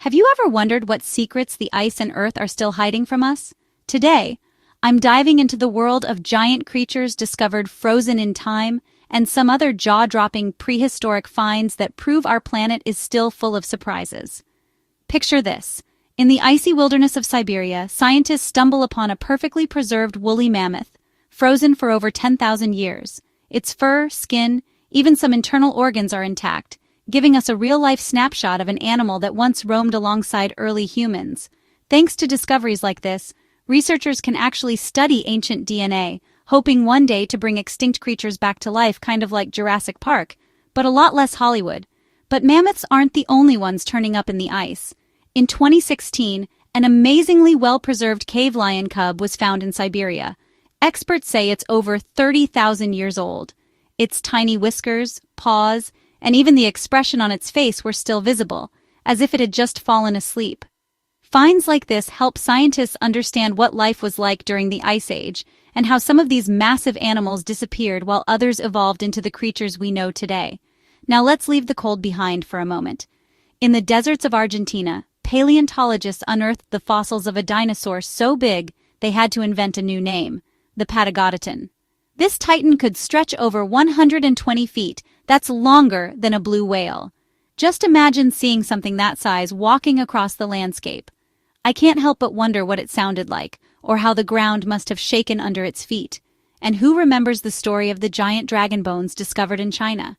Have you ever wondered what secrets the ice and earth are still hiding from us? Today, I'm diving into the world of giant creatures discovered frozen in time and some other jaw-dropping prehistoric finds that prove our planet is still full of surprises. Picture this. In the icy wilderness of Siberia, scientists stumble upon a perfectly preserved woolly mammoth, frozen for over 10,000 years. Its fur, skin, even some internal organs are intact, giving us a real-life snapshot of an animal that once roamed alongside early humans. Thanks to discoveries like this, researchers can actually study ancient DNA, hoping one day to bring extinct creatures back to life, kind of like Jurassic Park, but a lot less Hollywood. But mammoths aren't the only ones turning up in the ice. In 2016, an amazingly well-preserved cave lion cub was found in Siberia. Experts say it's over 30,000 years old. Its tiny whiskers, paws, and even the expression on its face were still visible, as if it had just fallen asleep. Finds like this help scientists understand what life was like during the Ice Age and how some of these massive animals disappeared while others evolved into the creatures we know today. Now let's leave the cold behind for a moment. In the deserts of Argentina, paleontologists unearthed the fossils of a dinosaur so big they had to invent a new name, the Patagotitan. This titan could stretch over 120 feet. That's longer than a blue whale. Just imagine seeing something that size walking across the landscape. I can't help but wonder what it sounded like, or how the ground must have shaken under its feet. And who remembers the story of the giant dragon bones discovered in China?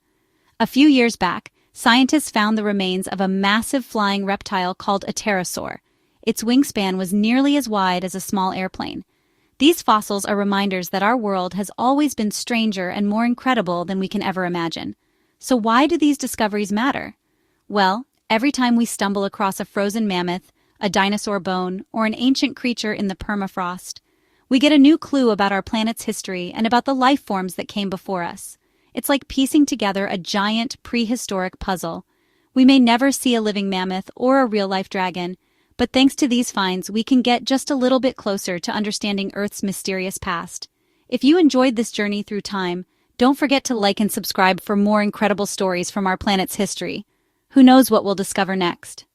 A few years back, scientists found the remains of a massive flying reptile called a pterosaur. Its wingspan was nearly as wide as a small airplane. These fossils are reminders that our world has always been stranger and more incredible than we can ever imagine. So why do these discoveries matter? Well, every time we stumble across a frozen mammoth, a dinosaur bone, or an ancient creature in the permafrost, we get a new clue about our planet's history and about the life forms that came before us. It's like piecing together a giant prehistoric puzzle. We may never see a living mammoth or a real-life dragon, but thanks to these finds, we can get just a little bit closer to understanding Earth's mysterious past. If you enjoyed this journey through time, don't forget to like and subscribe for more incredible stories from our planet's history. Who knows what we'll discover next?